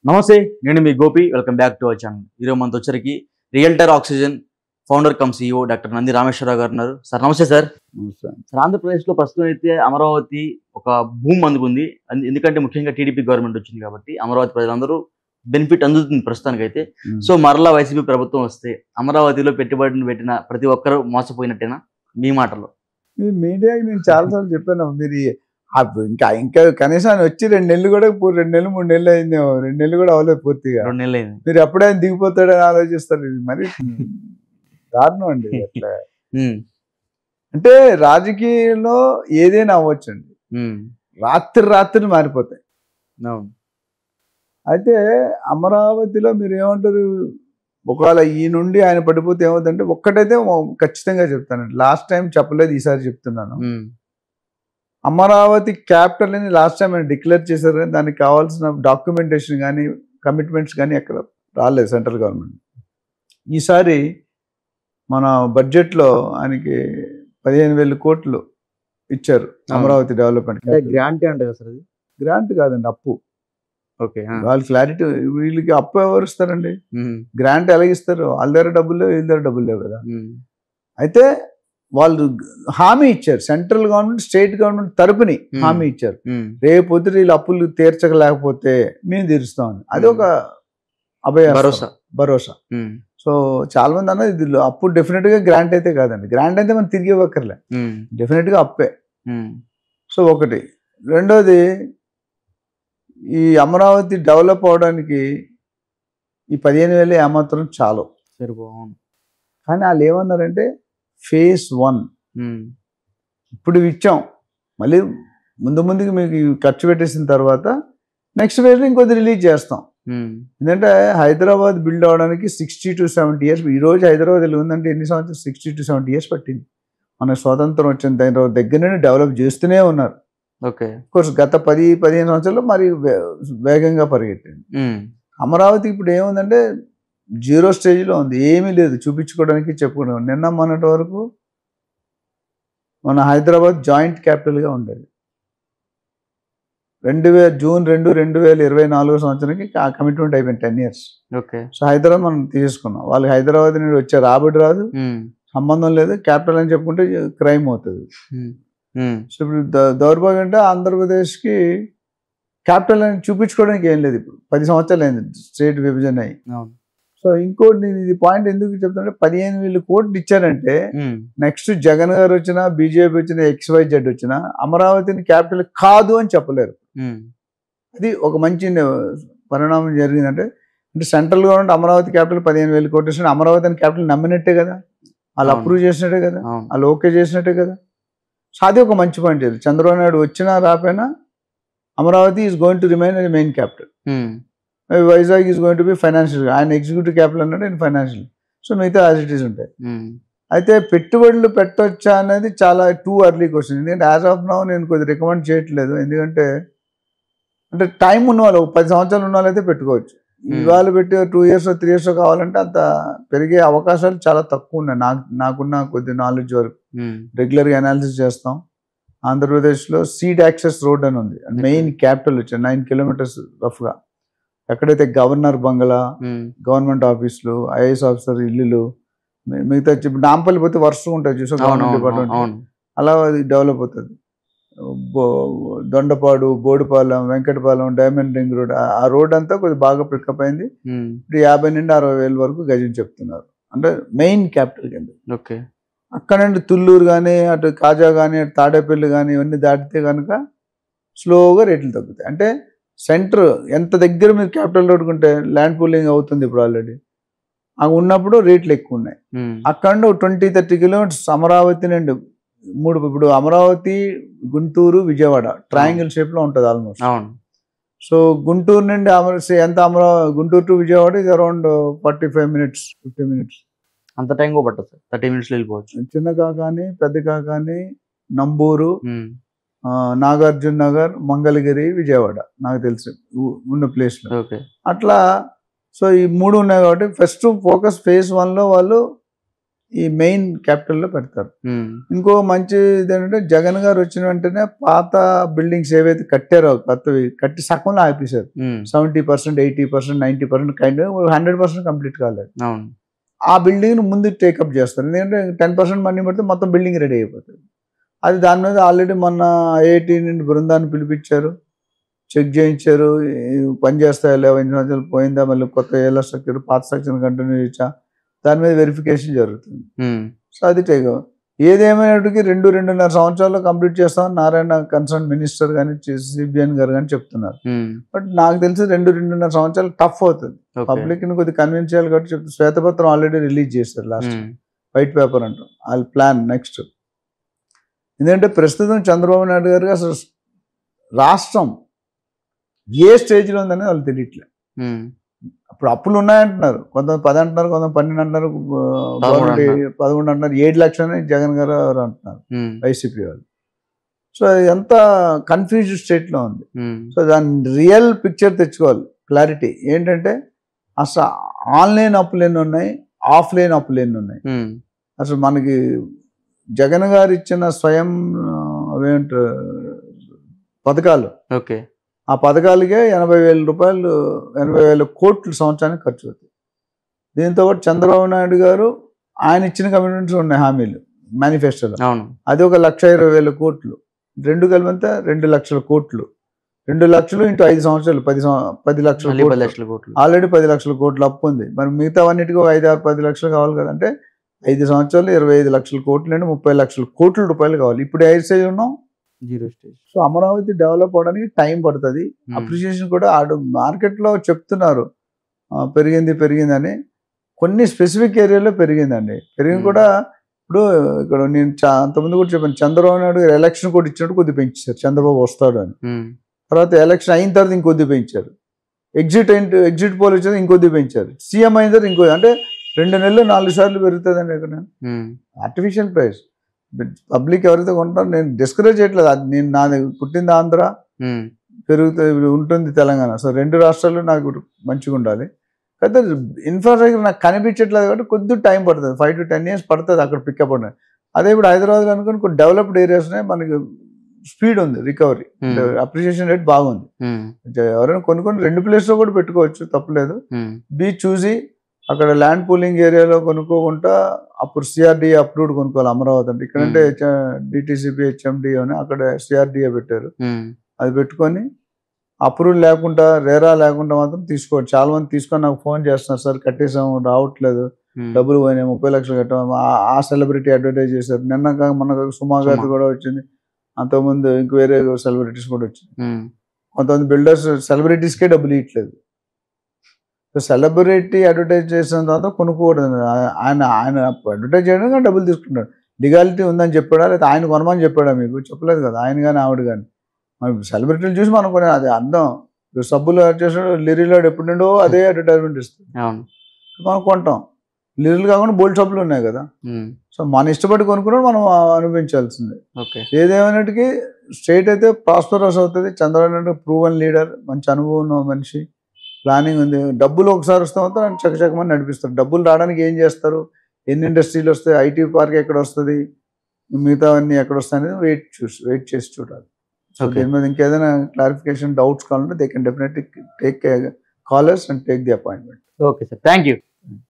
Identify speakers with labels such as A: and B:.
A: నమస్తే, నేను మీ Gopi. Welcome back to our channel. ఈరోజు మనతో వచ్చరికి realtor oxygen founder come CEO doctor Nandi Rameshwar Rao గారు ఉన్నారు. సార్ నమస్తే సార్. సార్, ఆంధ్రప్రదేశ్లో ప్రస్తుతం అయితే అమరావతి ఒక భూమి అందుకుంది. ఎందుకంటే ముఖ్యంగా టీడీపీ గవర్నమెంట్ వచ్చింది కాబట్టి అమరావతి ప్రజలందరూ బెనిఫిట్ అందుతుంది ప్రస్తుతానికి అయితే. సో మరలా వైసీపీ ప్రభుత్వం వస్తే అమరావతిలో పెట్టుబడిని పెట్టిన ప్రతి ఒక్కరూ మోసపోయినట్టేనా మీ మాటలో?
B: మీడియాకి నేను చాలాసార్లు చెప్పాను. మీరు ఇంకా కనీసం వచ్చి 2 నెలలు కూడా 2 నెలలు 3 నెలలు అయింది. 2 నెలలు కూడా అవ్వలేదు పూర్తిగా.
A: 2 నెలలు అయింది.
B: మీరు ఎప్పుడైనా దిగిపోతాడని ఆలోచిస్తారు. ఇది మరి దారుణం అండి. అట్లా అంటే రాజకీయంలో ఏదైనా అవ్వచ్చండి. రాత్రి మారిపోతాయి. అయితే అమరావతిలో మీరు ఏమంటారు, ఒకవేళ ఈ నుండి ఆయన పడిపోతే ఏమవుతుందంటే, ఒక్కటైతే ఖచ్చితంగా చెప్తానండి. లాస్ట్ టైం చెప్పలేదు, ఈసారి చెప్తున్నాను. అమరావతి క్యాపిటల్ అని లాస్ట్ టైం ఆయన డిక్లేర్ చేశారు, కానీ దానికి కావాల్సిన డాక్యుమెంటేషన్ కానీ కమిట్మెంట్స్ కానీ ఎక్కడ రాలేదు సెంట్రల్ గవర్నమెంట్. ఈసారి మన బడ్జెట్లో ఆయనకి 15,000 కోట్లు ఇచ్చారు అమరావతి డెవలప్మెంట్.
A: గ్రాంట్ అంటే కదా సార్? అది
B: గ్రాంట్ కాదండి, అప్పు.
A: ఓకే,
B: వాళ్ళు క్లారిటీ. వీళ్ళకి అప్పు ఎవరు ఇస్తారండి? గ్రాంట్ ఎలాగిస్తారు? వాళ్ళ దగ్గర డబ్బులు లేవు, వీళ్ళ దగ్గర డబ్బులు లేవు కదా. అయితే వాళ్ళు హామీ ఇచ్చారు, సెంట్రల్ గవర్నమెంట్ స్టేట్ గవర్నమెంట్ తరపుని హామీ ఇచ్చారు. రేపు పొద్దున వీళ్ళు అప్పులు తీర్చకలేకపోతే మేము తీరుస్తామని. అది ఒక భరోసా. సో చాలా మంది అన్నది ఇది అప్పు డెఫినెట్ గా గ్రాంట్ అయితే కాదండి. గ్రాంట్ అయితే మనం తిరిగి ఇవ్వక్కర్లే, డెఫినెట్ గా అప్పే. సో ఒకటి. రెండోది, ఈ అమరావతి డెవలప్ అవడానికి ఈ 15,000 ఏమాత్రం చాలు,
A: సరిపోను.
B: కానీ వాళ్ళు ఏమన్నారంటే phase 1 ఇప్పుడు ఇచ్చాం, మళ్ళీ ముందుకి మీకు ఖర్చు పెట్టేసిన తర్వాత నెక్స్ట్ ఫేజ్ ఇంకొద్ది రిలీజ్ చేస్తాం. ఎందుకంటే హైదరాబాద్ బిల్డ్ అవడానికి 60 to 70 years. ఈ రోజు హైదరాబాద్ ఎలా ఉందంటే ఎన్ని సంవత్సరాలు? 60 to 70 years పట్టింది. మనకు స్వాతంత్రం వచ్చిన దగ్గర నుండి డెవలప్ చేస్తూనే ఉన్నారు. కోర్స్ గత 10-15 సంవత్సరాలు మరి వేగంగా పరిగెట్టింది. అమరావతి ఇప్పుడు ఏముందంటే 0 స్టేజ్లో ఉంది, ఏమీ లేదు చూపించుకోవడానికి, చెప్పుకోవడానికి. నిన్న మొన్నటి వరకు మన హైదరాబాద్ జాయింట్ క్యాపిటల్గా ఉండేది. జూన్ 2, 2024 సంవత్సరానికి ఆ కమిట్మెంట్ అయిపోయింది 10 years. సో హైదరాబాద్ మనం తీసుకున్నాం. వాళ్ళకి హైదరాబాద్ నుండి వచ్చే రాబడి రాదు, సంబంధం లేదు. క్యాపిటల్ అని చెప్పుకుంటే క్రైమ్ అవుతుంది. సో ఇప్పుడు దౌర్భాగ్యం అంటే ఆంధ్రప్రదేశ్కి క్యాపిటల్ అని చూపించుకోవడానికి ఏం లేదు. ఇప్పుడు 10 సంవత్సరాలు అయింది స్టేట్ విభజన అయ్యి. సో ఇంకోటి నేను ఇది పాయింట్ ఎందుకు చెప్తానంటే, 15,000 కోట్లు ఇచ్చారంటే నెక్స్ట్ జగన్ గారు వచ్చినా, బీజేపీ వచ్చినా, XYZ వచ్చినా అమరావతిని క్యాపిటల్ కాదు అని చెప్పలేరు. అది ఒక మంచి పరిణామం జరిగిందంటే, అంటే సెంట్రల్ గవర్నమెంట్ అమరావతి క్యాపిటల్ 15,000 కోట్లు ఇచ్చిన అమరావతిని క్యాపిటల్ నమ్మినట్టే కదా, వాళ్ళు అప్రూవ్ చేసినట్టే కదా, వాళ్ళు ఓకే చేసినట్టే కదా. సో అది ఒక మంచి పాయింట్. చంద్రబాబు నాయుడు వచ్చినా రాపోయినా Amaravati is going to remain as main capital. Vizag is going to be financial. ఆయన ఎగ్జిక్యూటివ్ క్యాపిటల్ అన్నాడు, ఆయన ఫైనాన్షియల్. సో మిగతా యాజ్ ఇట్ ఈస్ ఉంటాయి. అయితే పెట్టుబడులు పెట్టొచ్చా అనేది చాలా టూ ఎర్లీ క్వశ్చన్. ఎందుకంటే యాజ్ ఆఫ్ నౌ నేను కొద్దిగా రికమెండ్ చేయట్లేదు. ఎందుకంటే అంటే టైం ఉన్న వాళ్ళు, 10 సంవత్సరాలు ఉన్న వాళ్ళైతే పెట్టుకోవచ్చు. ఇవాళ పెట్టి 2 years 3 years కావాలంటే అంత పెరిగే అవకాశాలు చాలా తక్కువ ఉన్నాయి. నాకున్న కొద్ది నాలెడ్జ్ వరకు. రెగ్యులర్గా అనాలిసిస్ చేస్తాం. ఆంధ్రప్రదేశ్లో సీడ్ యాక్సెస్ రోడ్ అని ఉంది, మెయిన్ క్యాపిటల్ వచ్చాయి 9 kilometers రఫ్గా. ఎక్కడైతే గవర్నర్ బంగ్లా, గవర్నమెంట్ ఆఫీసులు, IAS ఆఫీసర్ ఇల్లులు, మిగతా నాంపల్లి పోతే వరుసగా ఉంటాయి చూసా గవర్నమెంట్ డిపార్ట్మెంట్. అలా అది డెవలప్ అవుతుంది. Dondapadu, Bodupalem, Venkatapalem, diamond ring road, ఆ రోడ్ అంతా కొద్దిగా బాగా పికప్ అయింది. ఇప్పుడు 50 నుండి 60,000 వరకు గజం చెప్తున్నారు, అంటే మెయిన్ క్యాపిటల్ కింద. అక్కడ నుండి తుళ్ళూరు కానీ, అటు కాజా కానీ, అటు తాడేపల్లి కానీ ఇవన్నీ దాటితే కనుక స్లోగా రేట్లు తగ్గుతాయి. అంటే సెంటర్ ఎంత దగ్గర మీరు క్యాపిటల్ రోడ్కుంటే ల్యాండ్ పూలింగ్ అవుతుంది ఇప్పుడు ఆల్రెడీ. అవి ఉన్నప్పుడు రేట్లు ఎక్కువ ఉన్నాయి. అక్కడ నుండి 20-30 kilometers అమరావతి నుండి ఇప్పుడు అమరావతి, గుంటూరు, విజయవాడ ట్రయాంగిల్ షేప్లో ఉంటుంది ఆల్మోస్ట్. సో గుంటూరు నుండి గుంటూరు టు విజయవాడ ఇది అరౌండ్ 45 minutes 50 minutes.
A: అంత టైం కూడా పట్టదు, 30 minutes వెళ్ళిపోవచ్చు.
B: చిన్న కాకాని, పెద్ద కాకాని, నంబూరు, నాగార్జున నగర్, మంగళగిరి, విజయవాడ నాకు తెలిసి ఉన్న ప్లేస్లో అట్లా. సో ఈ 3 ఉన్నాయి కాబట్టి ఫస్ట్ ఫోకస్ phase 1లో వాళ్ళు ఈ మెయిన్ క్యాపిటల్లో పెడతారు. ఇంకో మంచి ఇదేంటంటే జగన్ గారు వచ్చిన వెంటనే పాత బిల్డింగ్స్ ఏవైతే కట్టారో కొత్తవి కట్టి సగంలో ఆపేశారు. 70%, 80%, 90% కైండ్ 100% కంప్లీట్ కాలేదు. ఆ బిల్డింగ్ ముందు టేకప్ చేస్తారు. ఎందుకంటే 10% మనీ పడితే మొత్తం బిల్డింగ్ రెడీ అయిపోతుంది. అది దాని మీద ఆల్రెడీ మొన్న ఐఐటి నుండి బృందాన్ని పిలిపించారు, చెక్ చేయించారు, పని చేస్తాయా లేవా, 5 సంవత్సరాలు పోయిందా, మళ్ళీ కొత్త ఏళ్ళ స్ట్రక్చర్ పాత స్ట్రక్చర్ కంటిన్యూ చేసా, దాని మీద వెరిఫికేషన్ జరుగుతుంది. సో అది టేకప్. ఏదేమైనప్పటికీ 2-2.5 సంవత్సరాల్లో కంప్లీట్ చేస్తామని నారాయణ కన్సర్న్ మినిస్టర్ కానీ సిబిఎన్ గారు కానీ చెప్తున్నారు. బట్ నాకు తెలిసి 2-2.5 సంవత్సరాలు టఫ్ అవుతుంది. పబ్లిక్ ని కొద్దిగా కన్విన్స్ చేయాలి కాబట్టి చెప్తే శ్వేతపత్రం ఆల్రెడీ రిలీజ్ చేశారు, లాస్ట్ వైట్ పేపర్ అంటాం. వాళ్ళ ప్లాన్ నెక్స్ట్. ఎందుకంటే ప్రస్తుతం చంద్రబాబు నాయుడు గారికి అసలు రాష్ట్రం ఏ స్టేజ్లో ఉందని వాళ్ళు తెలియట్లేదు. అప్పుడు అప్పులు ఉన్నాయంటున్నారు, కొంతమంది 10 అంటున్నారు, కొంతమంది 12 అంటున్నారు, 11 అంటున్నారు, 7 లక్షలని జగన్ గారు అంటున్నారు వైసీపీ వాళ్ళు. సో ఎంత కన్ఫ్యూజ్డ్ స్టేట్లో ఉంది. సో దాని రియల్ పిక్చర్ తెచ్చుకోవాలి, క్లారిటీ ఏంటంటే అసలు ఆన్లైన్ అప్పులు ఎన్ని ఉన్నాయి, ఆఫ్లైన్ అప్పులు ఎన్ని ఉన్నాయి. అసలు మనకి జగన్ గారు ఇచ్చిన స్వయం అవేంటారు పథకాలు, ఆ పథకాలకే 80,000 రూపాయలు 80,000 కోట్లు సంవత్సరానికి ఖర్చు అవుతాయి. దీంతో పాటు చంద్రబాబు నాయుడు గారు ఆయన ఇచ్చిన కమిట్మెంట్స్ ఉన్నాయి, హామీలు మేనిఫెస్టోలో, అది 1,20,000 కోట్లు. రెండు కలిపితే 2 లక్షల కోట్లు. 2 లక్షలు ఇంటూ 5 సంవత్సరాలు 10 లక్షల కోట్లు. ఆల్రెడీ 10 లక్షల కోట్లు అప్పు ఉంది. మరి మిగతా అన్నిటికీ 5-6-10 లక్షలు కావాలి కదంటే 5 సంవత్సరాలు 25 లక్షల కోట్లు అంటే 30 లక్షల కోట్ల రూపాయలు కావాలి. ఇప్పుడు ఏ స్టేజ్ ఉన్నాం, 0 స్టేజ్. సో అమరావతి డెవలప్ అవడానికి టైం పడుతుంది. అప్రిషియేషన్ కూడా మార్కెట్లో చెప్తున్నారు పెరిగిందని. కొన్ని స్పెసిఫిక్ ఏరియాలో పెరిగిందండి. పెరిగింది కూడా ఇప్పుడు ఇక్కడ నేను అంతకుముందు కూడా చెప్పాను, చంద్రబాబు నాయుడు గారు ఎలక్షన్ కూడా ఇచ్చినట్టు కొద్ది పెంచారు, చంద్రబాబు వస్తాడు అని. తర్వాత ఎలక్షన్ అయిన తర్వాత ఇంకొద్ది పెంచారు, ఎగ్జిట్ పోల్ వచ్చేది ఇంకొద్ది పెంచారు, సీఎం అయిన తర్వాత ఇంకో, అంటే 2 నెలలు 4 సార్లు పెరుగుతుందండి ఇక్కడ. Artificial price. పబ్లిక్ ఎవరైతే కొంటారో నేను డిస్కరేజ్ చేయట్లేదు, అది నేను నాది పుట్టింది ఆంధ్ర, పెరుగుతుంది ఉంటుంది తెలంగాణ. సో 2 రాష్ట్రాలు నాకు మంచిగా ఉండాలి. అయితే ఇన్ఫ్రాస్ట్రక్చర్ నాకు కనిపించట్లేదు కాబట్టి కొద్దిగా టైం పడుతుంది, 5 to 10 years పడుతుంది అక్కడ పికప్ ఉండదు. అదే ఇప్పుడు హైదరాబాద్లో అనుకుని కొన్ని డెవలప్డ్ ఏరియాస్నే మనకి స్పీడ్ ఉంది, రికవరీ, అప్రిషియేషన్ రేట్ బాగుంది. ఎవరైనా కొన్ని 2 ప్లేస్లో కూడా పెట్టుకోవచ్చు, తప్పలేదు. బీచ్ చూసి అక్కడ ల్యాండ్ పూలింగ్ ఏరియాలో కొనుక్కోకుండా అప్పుడు సిఆర్డిఏ అప్రూవ్డ్ కొనుక్కోవాలి అమరావతి అంటే. ఇక్కడంటే డిటిసిపి హెచ్ఎండి అని అక్కడ సిఆర్డిఏ పెట్టారు, అది పెట్టుకొని అప్రూవల్ లేకుండా రేరా లేకుండా మాత్రం తీసుకోవచ్చు. చాలా మంది తీసుకొని నాకు ఫోన్ చేస్తున్నారు, సార్ కట్టేసాము రావట్లేదు, డబ్బులు పోయినాయి, 30 లక్షలు కట్టాము. ఆ సెలబ్రిటీ అడ్వర్టైజ్ చేశారు. మొన్న సుమా గారి కూడా వచ్చింది, అంతకుముందు ఇంక వేరే సెలబ్రిటీస్ కూడా వచ్చింది. కొంతమంది బిల్డర్స్ సెలబ్రిటీస్కే డబ్బులు ఇవ్వట్లేదు. సెలబ్రిటీ అడ్వర్టైజ్ చేసిన తర్వాత కొనుక్కోకూడదు. ఆయన అడ్వర్టైజ్ చేయడానికి డబ్బులు తీసుకుంటాడు. లీగాలిటీ ఉందని చెప్పాడా, లేదా ఆయన కొనమని చెప్పాడా? మీకు చెప్పలేదు కదా ఆయన కానీ ఆవిడ కానీ. మనం సెలబ్రిటీలు చూసి మనం కొనే అది అర్థం. సబ్బులు చేసాడు, లిరిలో ఎప్పుడు నుండో అదే అడ్వర్టైజ్మెంట్ ఇస్తుంది, మనం కొంటాం. లిరిలు కాకుండా బోల్డ్ సబ్బులు ఉన్నాయి కదా. సో మన ఇష్టపడి కొనుక్కున్నాడు, మనం అనుభవించాల్సిందే. ఏదేమైనటికీ స్టేట్ అయితే ప్రాస్పరస్ అవుతుంది. చంద్రబాబు నాయుడు ప్రూవన్ లీడర్, మంచి అనుభవం ఉన్న మనిషి, ప్లానింగ్ ఉంది. డబ్బులు ఒకసారి వస్తామంతా చకచకమని నడిపిస్తారు. డబ్బులు రావడానికి ఏం చేస్తారు, ఎన్ని ఇండస్ట్రీలు వస్తాయి, ఐటీ పార్క్ ఎక్కడ వస్తుంది, మిగతా అన్నీ ఎక్కడ వస్తాయి అనేది వెయిట్ చేసి చూడాలి. సో దీని మీద ఇంకేదైనా క్లారిఫికేషన్ డౌట్స్ కావాలంటే they can definitely take callers and take the appointment.
A: Okay sir, thank you.